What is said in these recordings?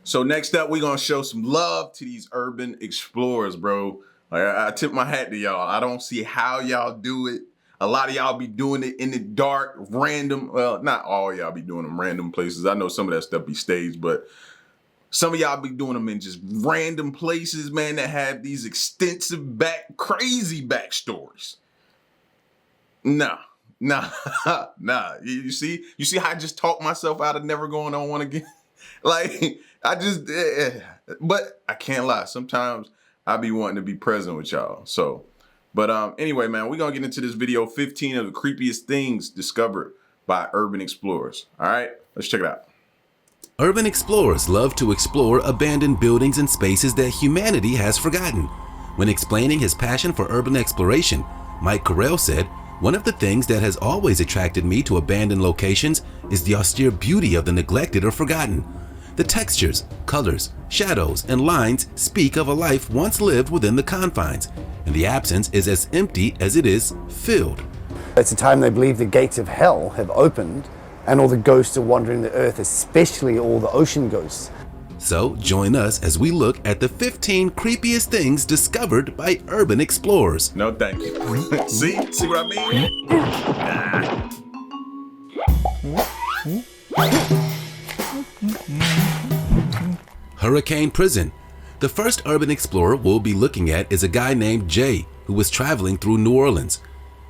So next up, we're gonna show some love to these urban explorers, bro. Like, I tip my hat to y'all. I don't see how y'all do it. A lot of y'all be doing it in the dark, random. Well, not all y'all be doing them random places. I know some of that stuff be staged, but some of y'all be doing them in just random places, man, that have these extensive crazy backstories. Nah. You see how I just talked myself out of never going on one again? Like, but I can't lie. Sometimes I be wanting to be present with y'all. So, but anyway, man, we're gonna get into this video, 15 of the creepiest things discovered by urban explorers. All right, let's check it out. Urban explorers love to explore abandoned buildings and spaces that humanity has forgotten. When explaining his passion for urban exploration, Mike Carell said, "One of the things that has always attracted me to abandoned locations is the austere beauty of the neglected or forgotten. The textures, colors, shadows, and lines speak of a life once lived within the confines, and the absence is as empty as it is filled." It's a time they believe the gates of hell have opened and all the ghosts are wandering the earth, especially all the ocean ghosts. So join us as we look at the 15 creepiest things discovered by urban explorers. No, thank you. See what I mean? Hurricane Prison. The first urban explorer we'll be looking at is a guy named Jay, who was traveling through New Orleans.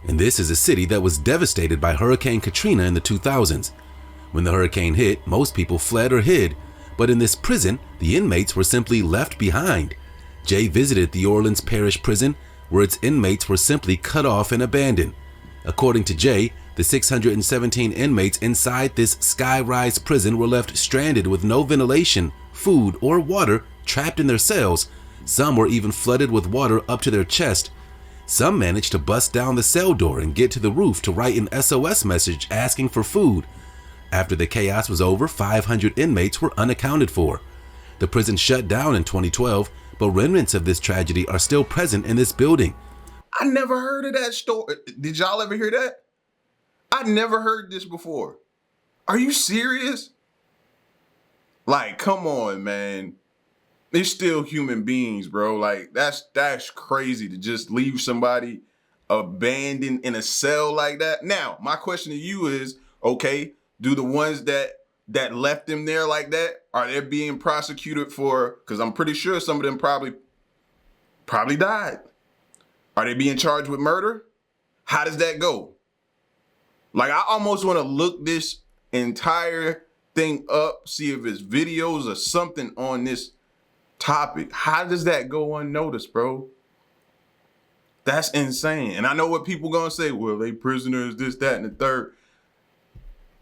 And this is a city that was devastated by Hurricane Katrina in the 2000s. When the hurricane hit, most people fled or hid, but in this prison, the inmates were simply left behind. Jay visited the Orleans Parish Prison, where its inmates were simply cut off and abandoned. According to Jay, the 617 inmates inside this sky-rise prison were left stranded with no ventilation, food, or water, trapped in their cells. Some were even flooded with water up to their chest. Some managed to bust down the cell door and get to the roof to write an SOS message asking for food. After the chaos was over, 500 inmates were unaccounted for. The prison shut down in 2012, but remnants of this tragedy are still present in this building. I never heard of that story. Did y'all ever hear that? I never heard this before. Are you serious? Like, come on, man. They're still human beings, bro. Like, that's crazy to just leave somebody abandoned in a cell like that. Now, my question to you is, okay, do the ones that left them there like that, are they being prosecuted for, because I'm pretty sure some of them probably died. Are they being charged with murder? How does that go? Like, I almost want to look this entire thing up, see if it's videos or something on this topic. How does that go unnoticed, bro? That's insane. And I know what people gonna say, well, they prisoners, this, that, and the third.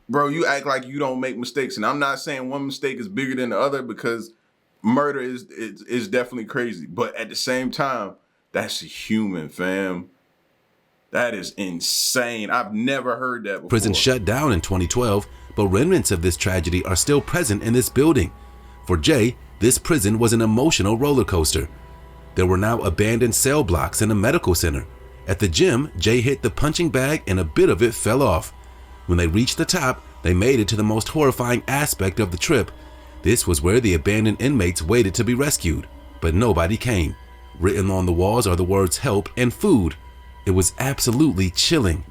Bro, you act like you don't make mistakes. And I'm not saying one mistake is bigger than the other, because murder is definitely crazy. But at the same time, that's a human, fam. That is insane. I've never heard that before. Prison shut down in 2012, but remnants of this tragedy are still present in this building. For Jay, this prison was an emotional roller coaster. There were now abandoned cell blocks and a medical center. At the gym, Jay hit the punching bag and a bit of it fell off. When they reached the top, they made it to the most horrifying aspect of the trip. This was where the abandoned inmates waited to be rescued, but nobody came. Written on the walls are the words "help" and "food." It was absolutely chilling.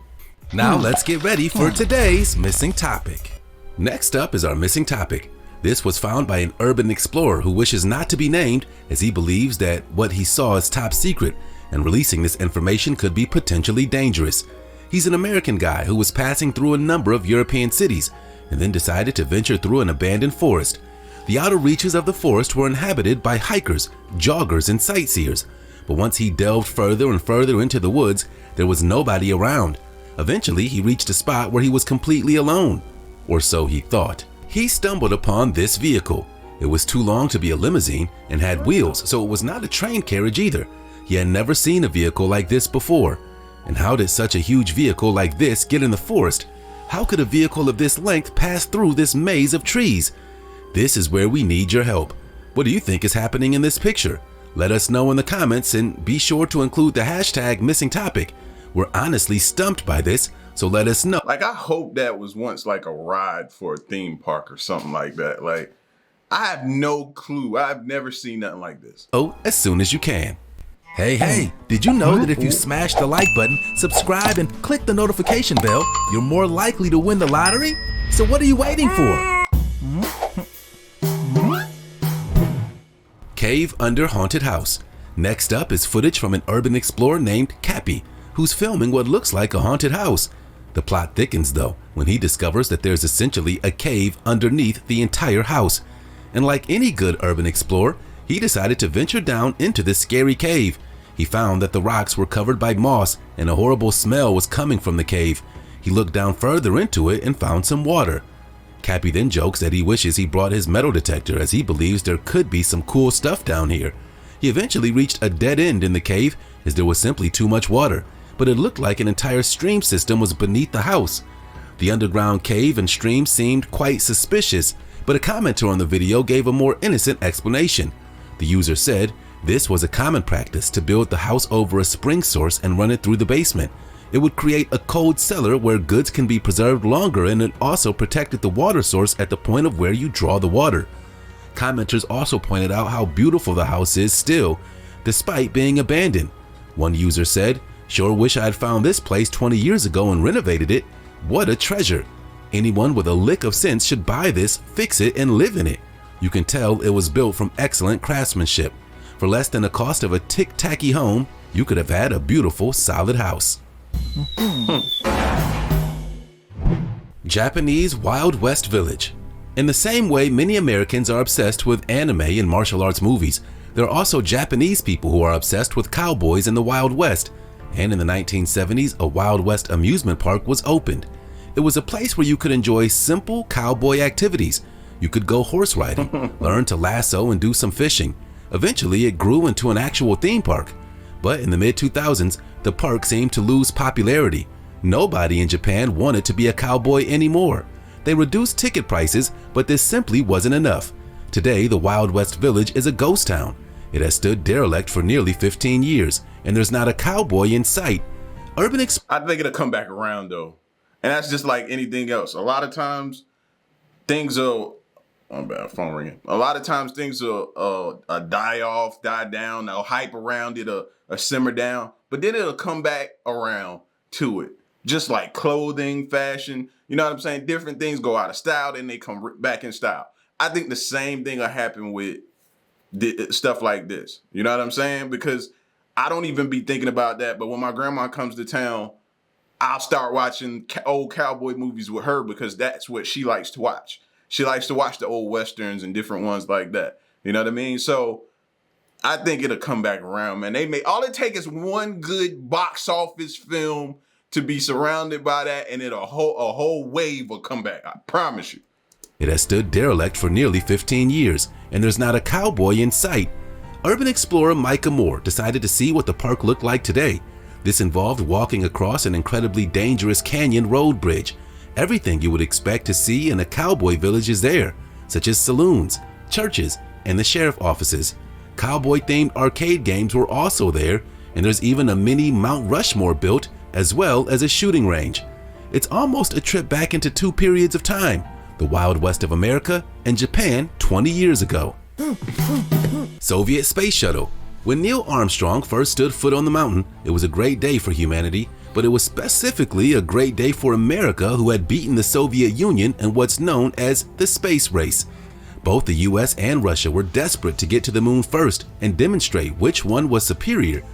Now let's get ready for today's missing topic. Next up is our missing topic. This was found by an urban explorer who wishes not to be named, as he believes that what he saw is top secret and releasing this information could be potentially dangerous. He's an American guy who was passing through a number of European cities and then decided to venture through an abandoned forest. The outer reaches of the forest were inhabited by hikers, joggers, and sightseers, but once he delved further and further into the woods, there was nobody around. Eventually, he reached a spot where he was completely alone, or so he thought. He stumbled upon this vehicle. It was too long to be a limousine and had wheels, so it was not a train carriage either. He had never seen a vehicle like this before. And how did such a huge vehicle like this get in the forest? How could a vehicle of this length pass through this maze of trees? This is where we need your help. What do you think is happening in this picture? Let us know in the comments, and be sure to include the hashtag missing topic. We're honestly stumped by this, so let us know. Like, I hope that was once like a ride for a theme park or something like that. Like, I have no clue. I've never seen nothing like this. as soon as you can. Hey, did you know that if you smash the like button, subscribe, and click the notification bell, you're more likely to win the lottery? So what are you waiting for? Cave under haunted house. Next up is footage from an urban explorer named Cappy, who's filming what looks like a haunted house. The plot thickens though when he discovers that there's essentially a cave underneath the entire house. And like any good urban explorer, he decided to venture down into this scary cave. He found that the rocks were covered by moss and a horrible smell was coming from the cave. He looked down further into it and found some water. Cappy then jokes that he wishes he brought his metal detector as he believes there could be some cool stuff down here. He eventually reached a dead end in the cave as there was simply too much water, but it looked like an entire stream system was beneath the house. The underground cave and stream seemed quite suspicious, but a commenter on the video gave a more innocent explanation. The user said this was a common practice to build the house over a spring source and run it through the basement. It would create a cold cellar where goods can be preserved longer, and it also protected the water source at the point of where you draw the water. Commenters also pointed out how beautiful the house is still, despite being abandoned. One user said, "Sure wish I had found this place 20 years ago and renovated it. What a treasure. Anyone with a lick of sense should buy this, fix it, and live in it. You can tell it was built from excellent craftsmanship. For less than the cost of a tick-tacky home, you could have had a beautiful, solid house." Japanese Wild West Village. In the same way many Americans are obsessed with anime and martial arts movies, there are also Japanese people who are obsessed with cowboys in the Wild West. And in the 1970s, a Wild West amusement park was opened. It was a place where you could enjoy simple cowboy activities. You could go horse riding, learn to lasso, and do some fishing. Eventually, it grew into an actual theme park. But in the mid-2000s, the park seemed to lose popularity. Nobody in Japan wanted to be a cowboy anymore. They reduced ticket prices, but this simply wasn't enough. Today, the Wild West Village is a ghost town. It has stood derelict for nearly 15 years, and there's not a cowboy in sight. I think it'll come back around though. And that's just like anything else. A lot of times things will, oh bad, phone ringing. A lot of times things will die off, die down. They'll hype around it, simmer down, but then it'll come back around to it. Just like clothing, fashion, you know what I'm saying? Different things go out of style, then they come back in style. I think the same thing will happen with stuff like this. You know what I'm saying? Because I don't even be thinking about that, but when my grandma comes to town, I'll start watching old cowboy movies with her because that's what she likes to watch. She likes to watch the old Westerns and different ones like that. You know what I mean? So I think it'll come back around, man. All it takes is one good box office film to be surrounded by that, and a whole wave will come back. I promise you. It has stood derelict for nearly 15 years, and there's not a cowboy in sight. Urban explorer Micah Moore decided to see what the park looked like today. This involved walking across an incredibly dangerous canyon road bridge. Everything you would expect to see in a cowboy village is there, such as saloons, churches, and the sheriff offices. Cowboy-themed arcade games were also there, and there's even a mini Mount Rushmore built, as well as a shooting range. It's almost a trip back into two periods of time, the Wild West of America and Japan 20 years ago. Soviet Space Shuttle. When Neil Armstrong first stood foot on the mountain, it was a great day for humanity, but it was specifically a great day for America, who had beaten the Soviet Union in what's known as the space race. Both the US and Russia were desperate to get to the moon first and demonstrate which one was superior.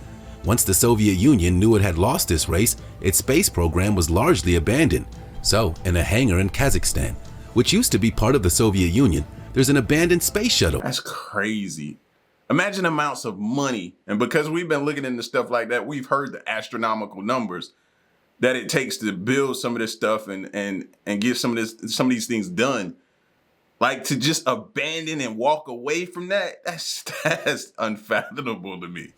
Once the Soviet Union knew it had lost this race, its space program was largely abandoned. So, in a hangar in Kazakhstan, which used to be part of the Soviet Union, there's an abandoned space shuttle. That's crazy. Imagine amounts of money. And because we've been looking into stuff like that, we've heard the astronomical numbers that it takes to build some of this stuff and get some of these things done. Like, to just abandon and walk away from that's unfathomable to me.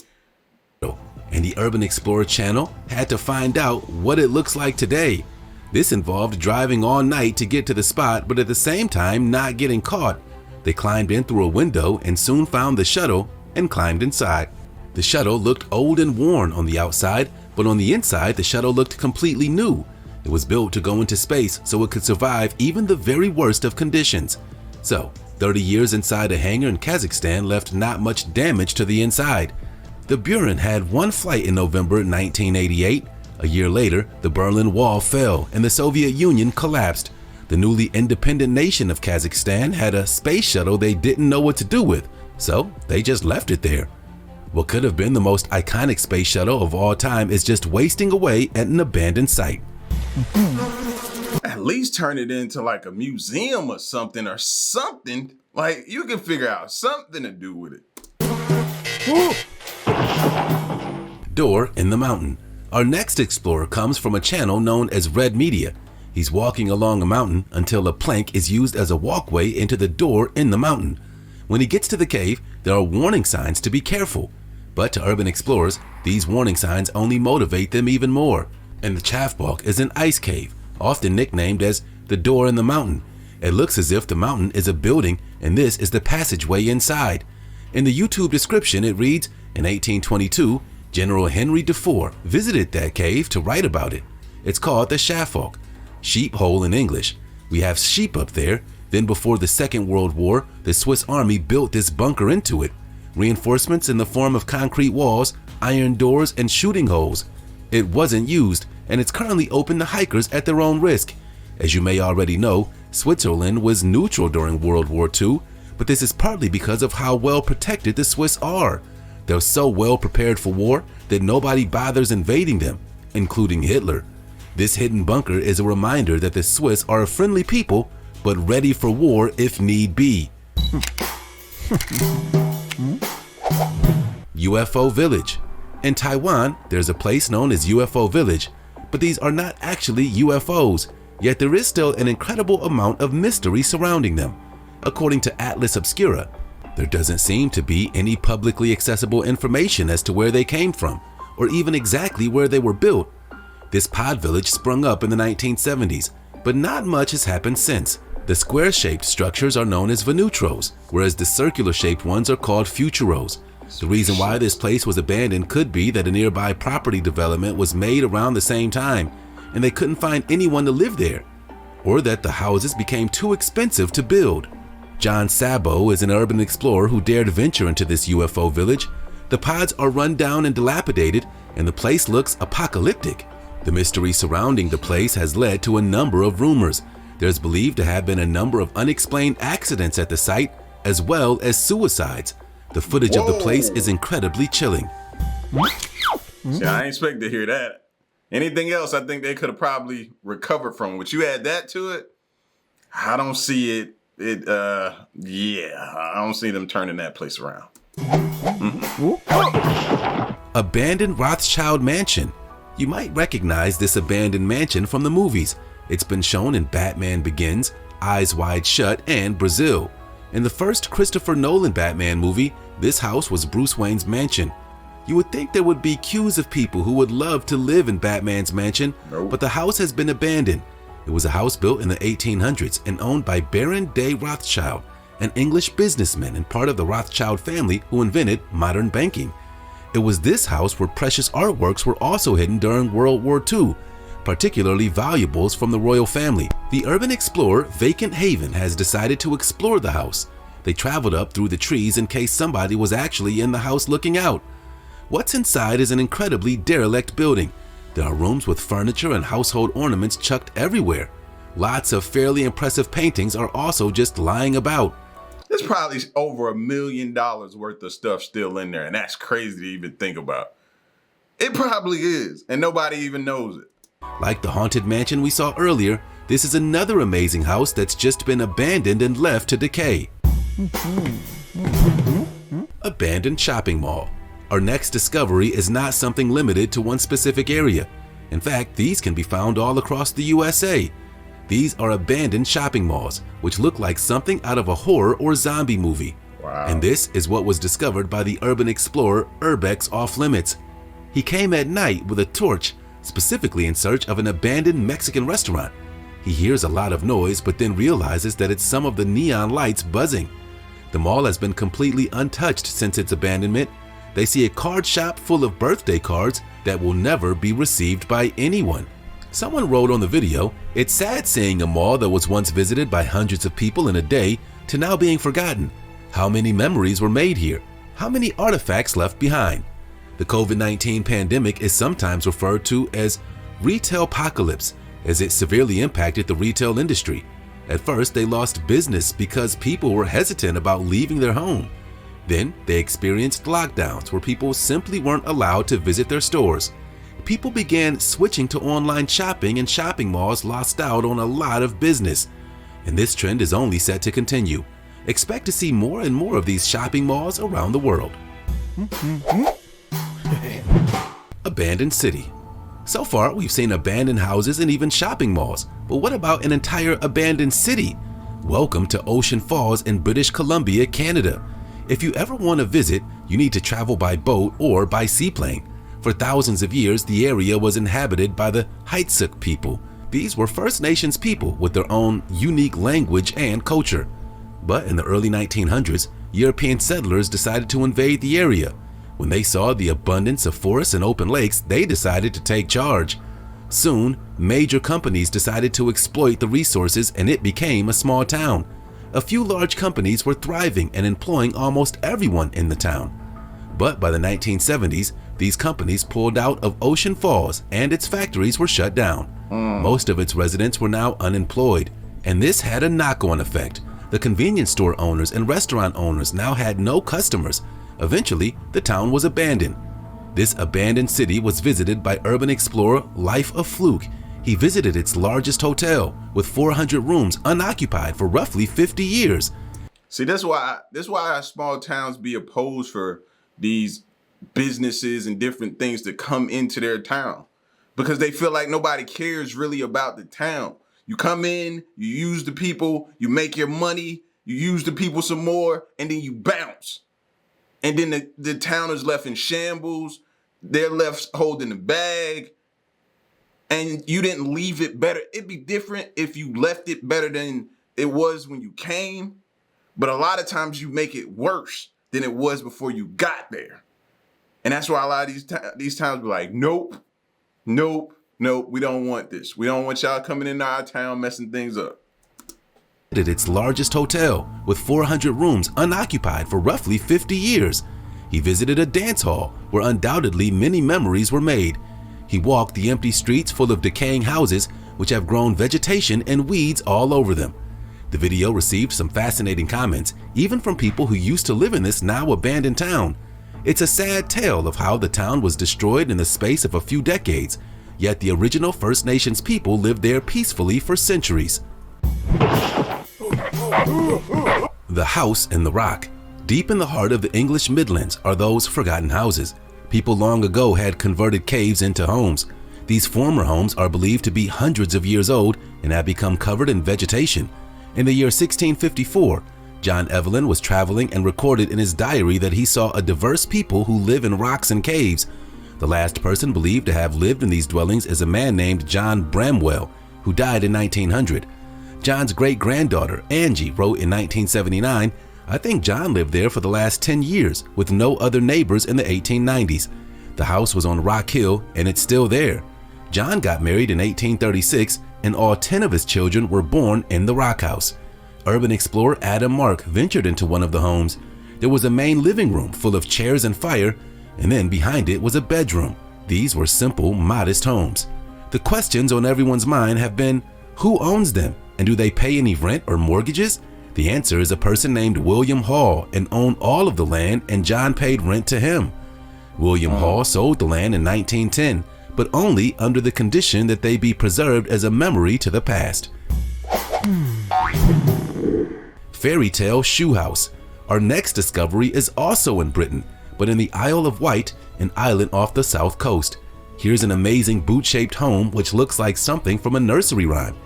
And the Urban Explorer channel had to find out what it looks like today. This involved driving all night to get to the spot, but at the same time not getting caught. They climbed in through a window and soon found the shuttle and climbed inside. The shuttle looked old and worn on the outside, but on the inside the shuttle looked completely new. It was built to go into space so it could survive even the very worst of conditions. So, 30 years inside a hangar in Kazakhstan left not much damage to the inside. The Buran had one flight in November 1988. A year later, the Berlin Wall fell and the Soviet Union collapsed. The newly independent nation of Kazakhstan had a space shuttle they didn't know what to do with, so they just left it there. What could have been the most iconic space shuttle of all time is just wasting away at an abandoned site. At least turn it into like a museum or something. Like you can figure out something to do with it. Door in the mountain. Our next explorer comes from a channel known as Red Media. He's walking along a mountain until a plank is used as a walkway into the door in the mountain. When he gets to the cave, there are warning signs to be careful. But to urban explorers, these warning signs only motivate them even more. And the Chaffbalk is an ice cave, often nicknamed as the door in the mountain. It looks as if the mountain is a building and this is the passageway inside. In the YouTube description it reads, in 1822, General Henry Dufour visited that cave to write about it. It's called the Chaffbalk, sheep hole in English. We have sheep up there. Then before the Second World War, the Swiss Army built this bunker into it. Reinforcements in the form of concrete walls, iron doors, and shooting holes. It wasn't used, and it's currently open to hikers at their own risk. As you may already know, Switzerland was neutral during World War II, but this is partly because of how well protected the Swiss are. They're so well prepared for war that nobody bothers invading them, including Hitler. This hidden bunker is a reminder that the Swiss are a friendly people, but ready for war if need be. UFO Village. In Taiwan, there's a place known as UFO Village, but these are not actually UFOs, yet there is still an incredible amount of mystery surrounding them. According to Atlas Obscura, there doesn't seem to be any publicly accessible information as to where they came from, or even exactly where they were built. This pod village sprung up in the 1970s, but not much has happened since. The square-shaped structures are known as Venutros, whereas the circular-shaped ones are called Futuros. The reason why this place was abandoned could be that a nearby property development was made around the same time, and they couldn't find anyone to live there, or that the houses became too expensive to build. John Sabo is an urban explorer who dared venture into this UFO village. The pods are run down and dilapidated, and the place looks apocalyptic. The mystery surrounding the place has led to a number of rumors. There's believed to have been a number of unexplained accidents at the site, as well as suicides. The footage of the place is incredibly chilling. See, I ain't expect to hear that. Anything else, I think they could have probably recovered from. But you add that to it, I don't see it. I don't see them turning that place around. Abandoned Rothschild Mansion. You might recognize this abandoned mansion from the movies. It's been shown in Batman Begins, Eyes Wide Shut, and Brazil. In the first Christopher Nolan Batman movie, this house was Bruce Wayne's mansion. You would think there would be queues of people who would love to live in Batman's mansion, but the house has been abandoned. It was a house built in the 1800s and owned by Baron de Rothschild, an English businessman and part of the Rothschild family who invented modern banking. It was this house where precious artworks were also hidden during World War II, particularly valuables from the royal family. The urban explorer Vacant Haven has decided to explore the house. They traveled up through the trees in case somebody was actually in the house looking out. What's inside is an incredibly derelict building. There are rooms with furniture and household ornaments chucked everywhere. Lots of fairly impressive paintings are also just lying about. There's probably over $1 million worth of stuff still in there, and that's crazy to even think about. It probably is, and nobody even knows it. Like the haunted mansion we saw earlier, this is another amazing house that's just been abandoned and left to decay. Abandoned shopping mall. Our next discovery is not something limited to one specific area. In fact, these can be found all across the USA. These are abandoned shopping malls, which look like something out of a horror or zombie movie. Wow. And this is what was discovered by the urban explorer Urbex Off Limits. He came at night with a torch, specifically in search of an abandoned Mexican restaurant. He hears a lot of noise, but then realizes that it's some of the neon lights buzzing. The mall has been completely untouched since its abandonment. They see a card shop full of birthday cards that will never be received by anyone. Someone wrote on the video, "It's sad seeing a mall that was once visited by hundreds of people in a day to now being forgotten? How many memories were made here? How many artifacts left behind? The COVID-19 pandemic is sometimes referred to as retail apocalypse, as it severely impacted the retail industry. At first, they lost business because people were hesitant about leaving their home. Then they experienced lockdowns where people simply weren't allowed to visit their stores. People began switching to online shopping, and shopping malls lost out on a lot of business. And this trend is only set to continue. Expect to see more and more of these shopping malls around the world. Abandoned city. So far, we've seen abandoned houses and even shopping malls, but what about an entire abandoned city? Welcome to Ocean Falls in British Columbia, Canada. If you ever want to visit, you need to travel by boat or by seaplane. For thousands of years, the area was inhabited by the Heitsuk people. These were First Nations people with their own unique language and culture. But in the early 1900s, European settlers decided to invade the area. When they saw the abundance of forests and open lakes, they decided to take charge. Soon, major companies decided to exploit the resources, and it became a small town. A few large companies were thriving and employing almost everyone in the town. But by the 1970s, these companies pulled out of Ocean Falls and its factories were shut down. Most of its residents were now unemployed, and this had a knock-on effect. The convenience store owners and restaurant owners now had no customers. Eventually, the town was abandoned. This abandoned city was visited by urban explorer Life of Fluke. He visited its largest hotel with 400 rooms unoccupied for roughly 50 years. See, that's why small towns be opposed for these businesses and different things to come into their town, because they feel like nobody cares really about the town. You come in, you use the people, you make your money, you use the people some more, and then you bounce. And then the town is left in shambles. They're left holding the bag. And you didn't leave it better. It'd be different if you left it better than it was when you came. But a lot of times you make it worse than it was before you got there. And that's why a lot of these towns be like, nope, nope, nope, we don't want this. We don't want y'all coming into our town messing things up. At its largest hotel with 400 rooms unoccupied for roughly 50 years. He visited a dance hall where undoubtedly many memories were made. He walked the empty streets full of decaying houses which have grown vegetation and weeds all over them. The video received some fascinating comments, even from people who used to live in this now abandoned town. It's a sad tale of how the town was destroyed in the space of a few decades, yet the original First Nations people lived there peacefully for centuries. The House in the Rock. Deep in the heart of the English Midlands are those forgotten houses. People long ago had converted caves into homes. These former homes are believed to be hundreds of years old and have become covered in vegetation. In the year 1654, John Evelyn was traveling and recorded in his diary that he saw a diverse people who live in rocks and caves. The last person believed to have lived in these dwellings is a man named John Bramwell, who died in 1900. John's great-granddaughter, Angie, wrote in 1979, "I think John lived there for the last 10 years with no other neighbors in the 1890s. The house was on Rock Hill and it's still there. John got married in 1836 and all 10 of his children were born in the Rock House." Urban explorer Adam Mark ventured into one of the homes. There was a main living room full of chairs and fire, and then behind it was a bedroom. These were simple, modest homes. The questions on everyone's mind have been, who owns them? And do they pay any rent or mortgages? The answer is a person named William Hall and owned all of the land, and John paid rent to him. William Hall sold the land in 1910, but only under the condition that they be preserved as a memory to the past. Fairy Tale Shoe House. Our next discovery is also in Britain, but in the Isle of Wight, an island off the south coast. Here's an amazing boot-shaped home which looks like something from a nursery rhyme.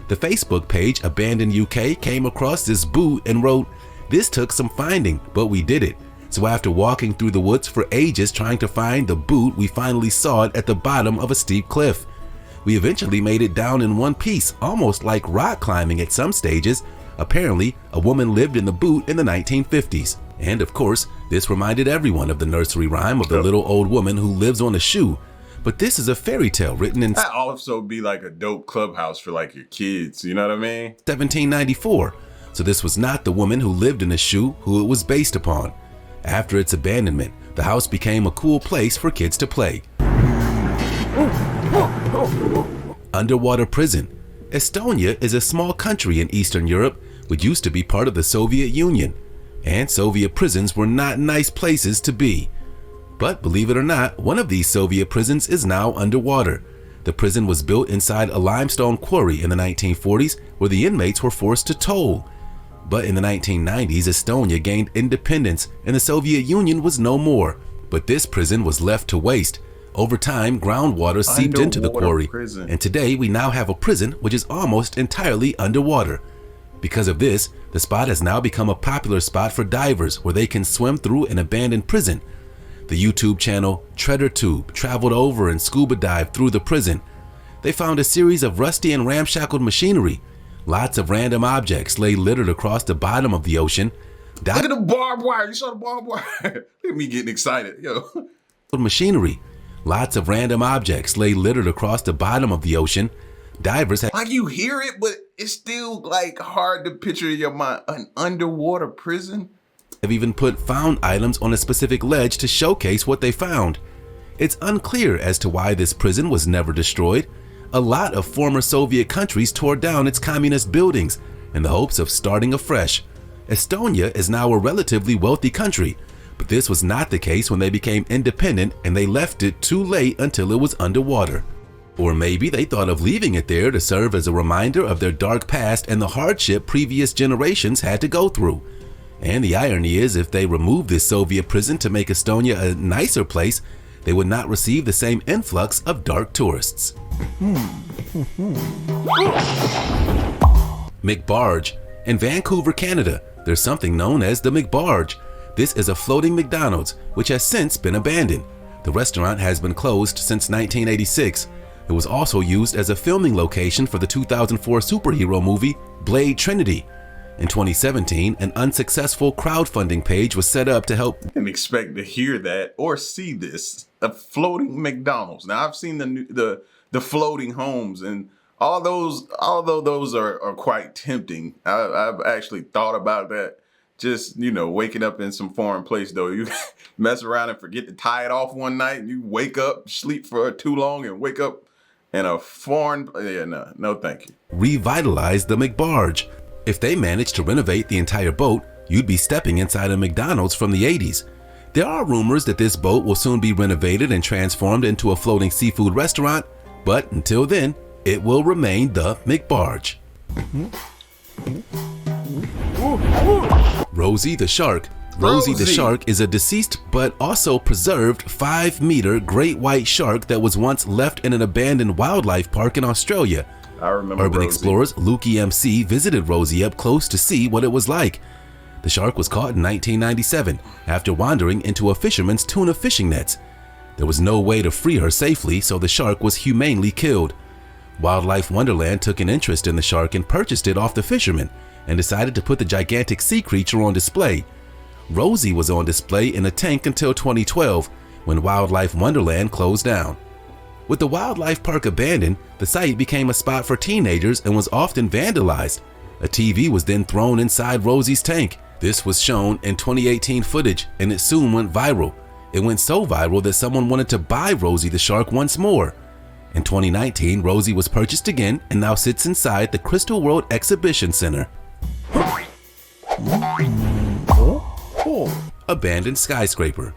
The Facebook page Abandoned UK came across this boot and wrote, "This took some finding, but we did it. So after walking through the woods for ages trying to find the boot, we finally saw it at the bottom of a steep cliff. We eventually made it down in one piece, almost like rock climbing at some stages. Apparently, a woman lived in the boot in the 1950s. And of course, this reminded everyone of the nursery rhyme of the little old woman who lives on a shoe. But this is a fairy tale written in That also be like a dope clubhouse for like your kids, you know what I mean? 1794. so this was not the woman who lived in the shoe who it was based upon. After its abandonment, the house became a cool place for kids to play. Underwater prison. Estonia is a small country in Eastern Europe which used to be part of the Soviet Union, and Soviet prisons were not nice places to be. But believe it or not, one of these Soviet prisons is now underwater. The prison was built inside a limestone quarry in the 1940s where the inmates were forced to toll. But in the 1990s, Estonia gained independence and the Soviet Union was no more. But this prison was left to waste. Over time, groundwater seeped into the quarry, and today we now have a prison which is almost entirely underwater. Because of this, the spot has now become a popular spot for divers where they can swim through an abandoned prison. The YouTube channel TreaderTube traveled over and scuba dived through the prison. They found a series of rusty and ramshackled machinery. Lots of random objects lay littered across the bottom of the ocean. Look at the barbed wire. You saw the barbed wire? Look at me getting excited. Yo. Machinery. Lots of random objects lay littered across the bottom of the ocean. Divers have, like, you hear it, but it's still like hard to picture in your mind. An underwater prison? Have even put found items on a specific ledge to showcase what they found. It's unclear as to why this prison was never destroyed. A lot of former Soviet countries tore down its communist buildings in the hopes of starting afresh. Estonia is now a relatively wealthy country, but this was not the case when they became independent and they left it too late until it was underwater. Or maybe they thought of leaving it there to serve as a reminder of their dark past and the hardship previous generations had to go through. And the irony is, if they removed this Soviet prison to make Estonia a nicer place, they would not receive the same influx of dark tourists. McBarge. In Vancouver, Canada, there's something known as the McBarge. This is a floating McDonald's which has since been abandoned. The restaurant has been closed since 1986. It was also used as a filming location for the 2004 superhero movie Blade Trinity. In 2017, an unsuccessful crowdfunding page was set up to help. I didn't expect to hear that or see this. A floating McDonald's. Now, I've seen the floating homes, and although those are quite tempting, I've actually thought about that. Just, waking up in some foreign place, though. You mess around and forget to tie it off one night, and you wake up, sleep for too long, and wake up in a foreign. Yeah, no, thank you. Revitalize the McBarge. If they managed to renovate the entire boat, you'd be stepping inside a McDonald's from the 80s. There are rumors that this boat will soon be renovated and transformed into a floating seafood restaurant, but until then, it will remain the McBarge. Rosie the shark. Rosie the shark is a deceased but also preserved 5-meter great white shark that was once left in an abandoned wildlife park in Australia. I remember Urban Rosie. explorers Lukey MC visited Rosie up close to see what it was like. The shark was caught in 1997 after wandering into a fisherman's tuna fishing nets. There was no way to free her safely, so the shark was humanely killed. Wildlife Wonderland took an interest in the shark and purchased it off the fisherman and decided to put the gigantic sea creature on display. Rosie was on display in a tank until 2012 when Wildlife Wonderland closed down. With the wildlife park abandoned, the site became a spot for teenagers and was often vandalized. A TV was then thrown inside Rosie's tank. This was shown in 2018 footage and it soon went viral. It went so viral that someone wanted to buy Rosie the shark once more. In 2019, Rosie was purchased again and now sits inside the Crystal World Exhibition Center. Abandoned skyscraper.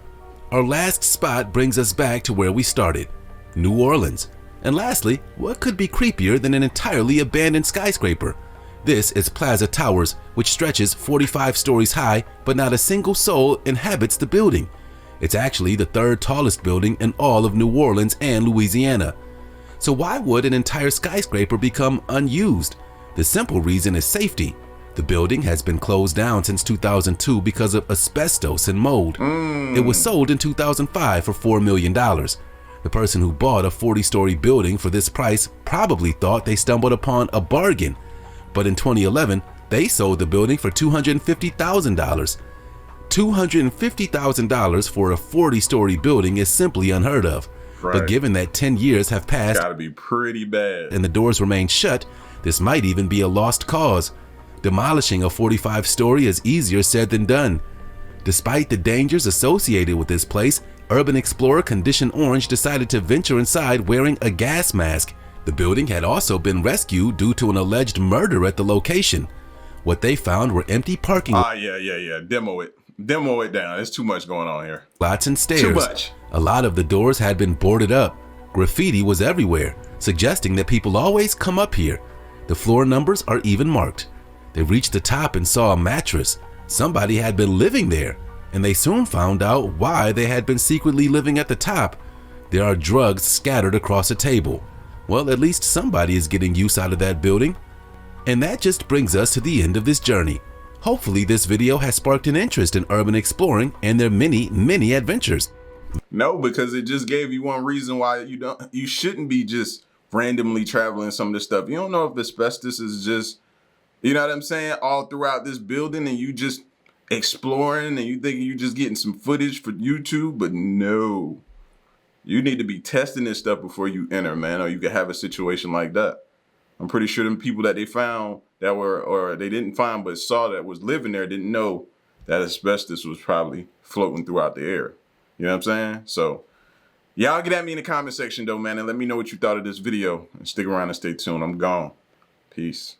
Our last spot brings us back to where we started, New Orleans. And lastly, what could be creepier than an entirely abandoned skyscraper? This is Plaza Towers, which stretches 45 stories high, but not a single soul inhabits the building. It's actually the third tallest building in all of New Orleans and Louisiana. So why would an entire skyscraper become unused? The simple reason is safety. The building has been closed down since 2002 because of asbestos and mold. It was sold in 2005 for $4 million. The person who bought a 40-story building for this price probably thought they stumbled upon a bargain. But in 2011, they sold the building for $250,000. $250,000 for a 40-story building is simply unheard of. Right. But given that 10 years have passed, gotta be pretty bad, and the doors remain shut, this might even be a lost cause. Demolishing a 45-story is easier said than done. Despite the dangers associated with this place, urban explorer Condition Orange decided to venture inside wearing a gas mask. The building had also been rescued due to an alleged murder at the location. What they found were empty parking yeah. Demo it down. There's too much going on here. lots and stairs. Too much. A lot of the doors had been boarded up. Graffiti was everywhere, suggesting that people always come up here. The floor numbers are even marked. They reached the top and saw a mattress. Somebody had been living there, and they soon found out why they had been secretly living at the top. There are drugs scattered across a table. Well, at least somebody is getting use out of that building. And that just brings us to the end of this journey. Hopefully this video has sparked an interest in urban exploring and their many adventures. No, because it just gave you one reason why you shouldn't be just randomly traveling some of this stuff. You don't know if asbestos is just, you know what I'm saying, all throughout this building and you just exploring and you think you just getting some footage for YouTube, but no. You need to be testing this stuff before you enter, man, or you could have a situation like that. I'm pretty sure them people that they found that were, or they didn't find but saw that was living there didn't know that asbestos was probably floating throughout the air. You know what I'm saying? So y'all get at me in the comment section though, man, and let me know what you thought of this video. And stick around and stay tuned. I'm gone. Peace.